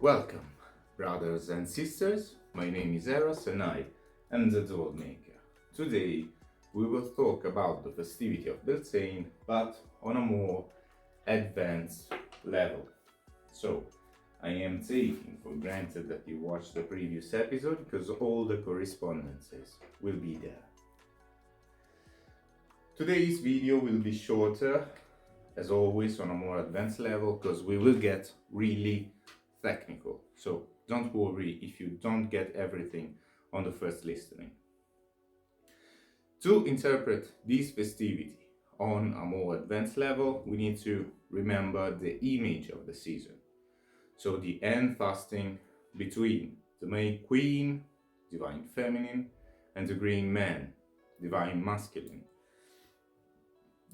Welcome, brothers and sisters. My name is Eros and I am the Doll Maker. Today we will talk about the festivity of Beltane, but on a more advanced level. So, I am taking for granted that you watched the previous episode because all the correspondences will be there. Today's video will be shorter, as always, on a more advanced level because we will get really technical. So don't worry if you don't get everything on the first listening. To interpret this festivity on a more advanced level, we need to remember the image of the season. So the end fasting between the May Queen, divine feminine, and the Green Man, divine masculine.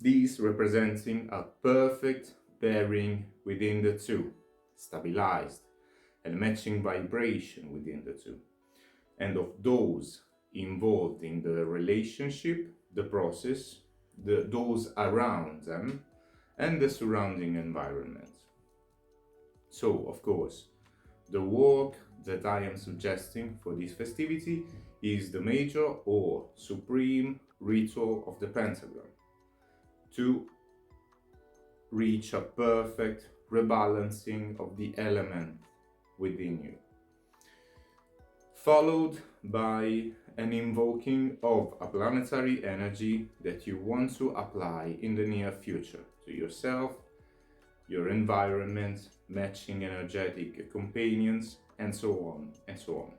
These representing a perfect pairing within the two, stabilized and matching vibration within the two, and of those involved in the relationship, the process, those around them, and the surrounding environment. So, of course, the work that I am suggesting for this festivity is the major or supreme ritual of the pentagram to reach a perfect rebalancing of the element within you, followed by an invoking of a planetary energy that you want to apply in the near future to yourself, your environment, matching energetic companions, and so on and so on.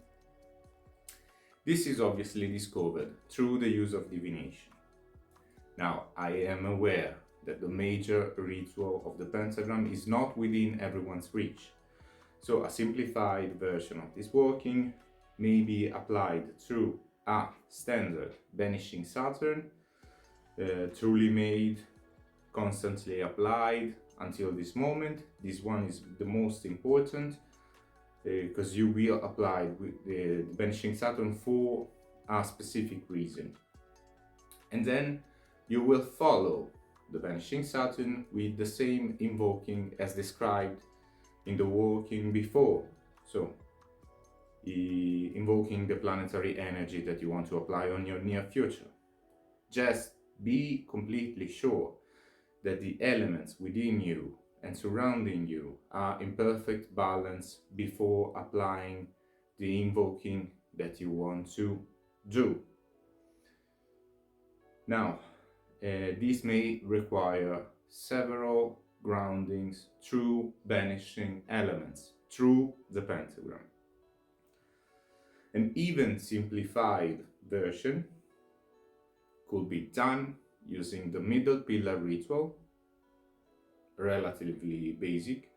This is obviously discovered through the use of divination. Now, I am aware that the major ritual of the pentagram is not within everyone's reach. So a simplified version of this working may be applied through a standard banishing Saturn, truly made, constantly applied until this moment. This one is the most important because you will apply the banishing Saturn for a specific reason. And then you will follow the banishing Saturn with the same invoking as described in the working before. So, invoking the planetary energy that you want to apply on your near future. Just be completely sure that the elements within you and surrounding you are in perfect balance before applying the invoking that you want to do. Now, this may require several groundings through banishing elements, through the pentagram. An even simplified version could be done using the middle pillar ritual, relatively basic,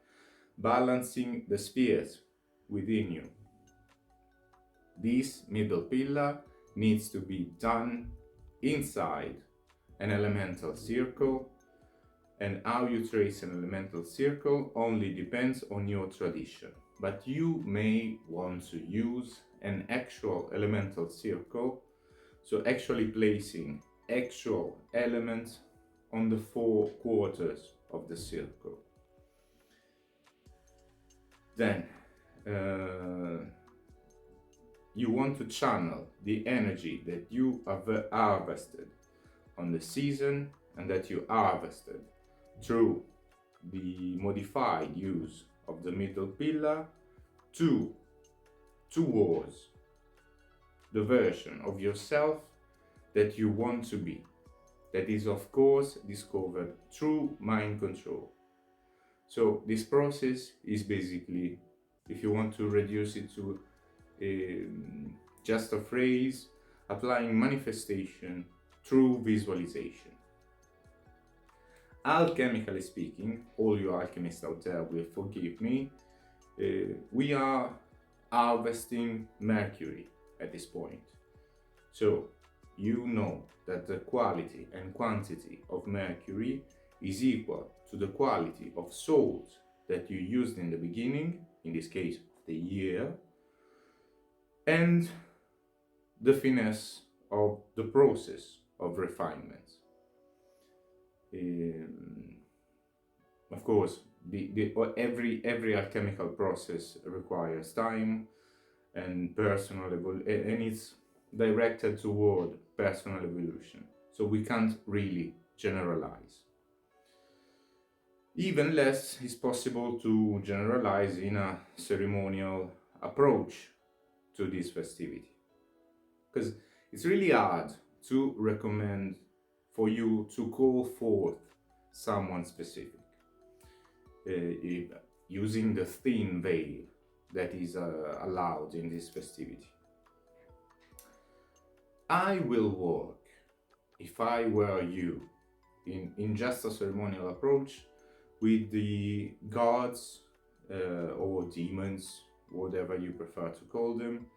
balancing the spheres within you. This middle pillar needs to be done inside an elemental circle, and how you trace an elemental circle only depends on your tradition. But you may want to use an actual elemental circle, so actually placing actual elements on the 4 quarters of the circle. Then you want to channel the energy that you have harvested on the season and that you harvested through the modified use of the middle pillar towards the version of yourself that you want to be. That is, of course, discovered through mind control. So this process is basically, if you want to reduce it to just a phrase, applying manifestation through visualization. Alchemically speaking, all you alchemists out there will forgive me, we are harvesting Mercury at this point. So you know that the quality and quantity of Mercury is equal to the quality of souls that you used in the beginning, in this case of the year, and the finesse of the process of refinement. Of course, Every alchemical process requires time and and it's directed toward personal evolution. So we can't really generalize. Even less is possible to generalize in a ceremonial approach to this festivity, because it's really hard to recommend for you to call forth someone specific using the thin veil that is allowed in this festivity. I will work, if I were you, in just a ceremonial approach with the gods or demons, whatever you prefer to call them,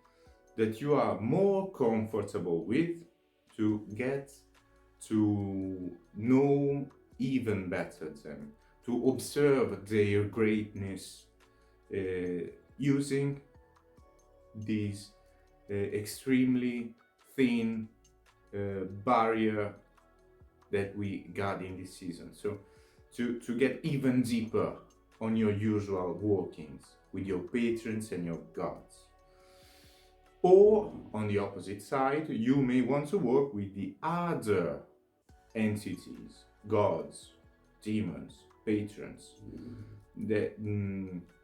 that you are more comfortable with, to get to know even better them, to observe their greatness using this extremely thin barrier that we got in this season. So to get even deeper on your usual workings with your patrons and your gods. Or on the opposite side, you may want to work with the other entities, gods, demons, patrons,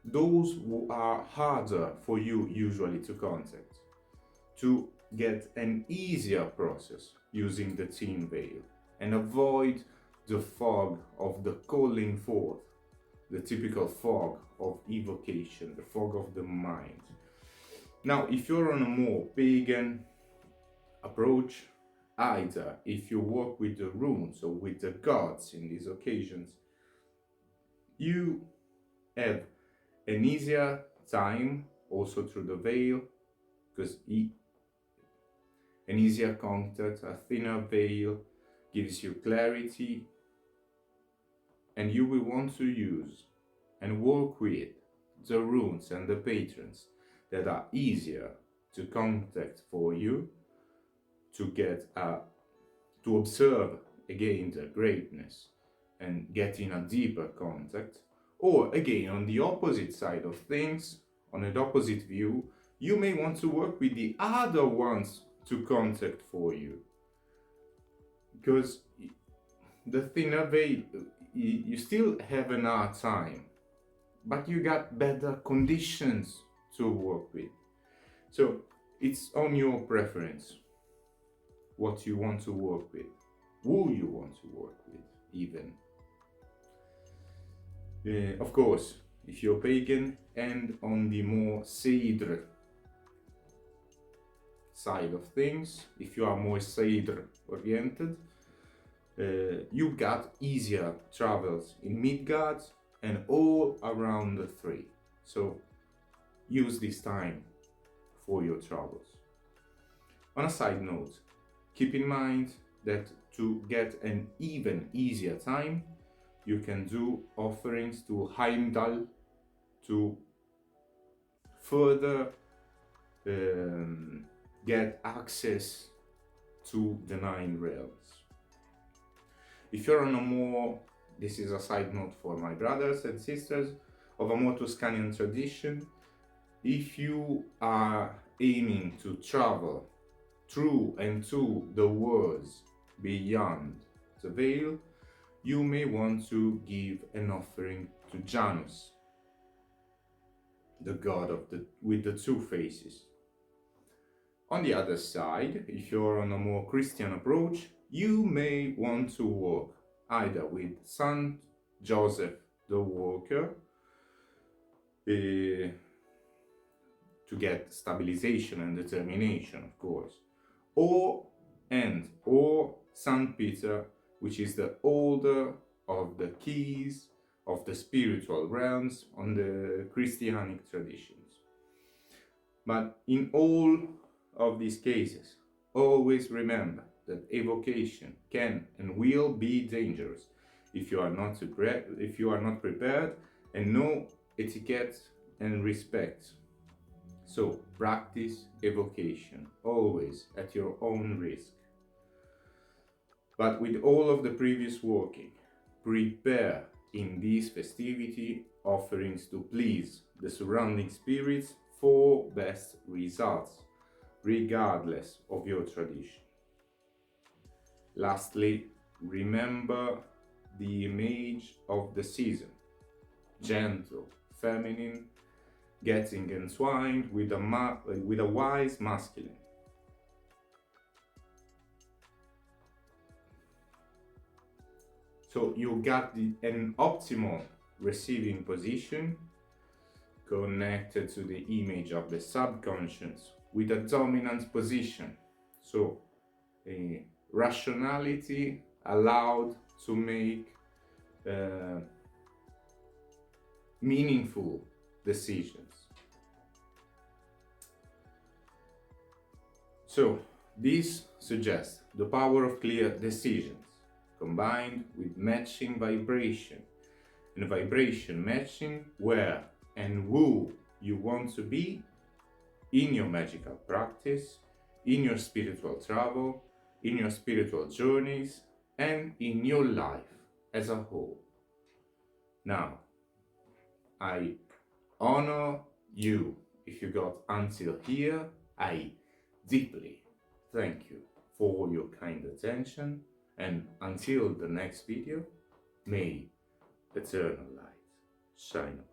those who are harder for you usually to contact, to get an easier process using the thin veil and avoid the fog of the calling forth, the typical fog of evocation, the fog of the mind. Now, if you're on a more pagan approach, either if you work with the runes or with the gods in these occasions, you have an easier time also through the veil, because an easier contact, a thinner veil gives you clarity, and you will want to use and work with the runes and the patrons that are easier to contact for you, to get to observe again the greatness and get in a deeper contact. Or again, on the opposite side of things, on an opposite view, you may want to work with the other ones to contact for you, because the thinner veil, you still have an hard time, but you got better conditions to work with. So it's on your preference what you want to work with, who you want to work with even. Of course, if you're pagan and on the more Seder side of things, if you are more Seder oriented, you got easier travels in Midgard and all around the three. So use this time for your travels. On a side note, keep in mind that to get an even easier time, you can do offerings to Heimdall to further get access to the 9 realms. If you're on a more, this is a side note for my brothers and sisters, of a more Tuscanian tradition, if you are aiming to travel through and to the worlds beyond the veil, you may want to give an offering to Janus, the god with the 2 faces. On the other side, if you're on a more Christian approach, you may want to work either with Saint Joseph the Worker to get stabilization and determination, of course, or Saint Peter, which is the holder of the keys of the spiritual realms on the Christianic traditions. But in all of these cases, always remember that evocation can and will be dangerous if you are not prepared and know etiquette and respect. So practice evocation always at your own risk. But with all of the previous working, prepare in this festivity offerings to please the surrounding spirits for best results, regardless of your tradition. Lastly, remember the image of the season, gentle, feminine, getting entwined with a wise masculine. So you got an optimal receiving position connected to the image of the subconscious with a dominant position. So a rationality allowed to make meaningful decisions. So this suggests the power of clear decisions combined with matching vibration, and vibration matching where and who you want to be in your magical practice, in your spiritual travel, in your spiritual journeys, and in your life as a whole. Now, I honor you if you got until here. I deeply thank you for your kind attention, and until the next video, may eternal light shine upon you.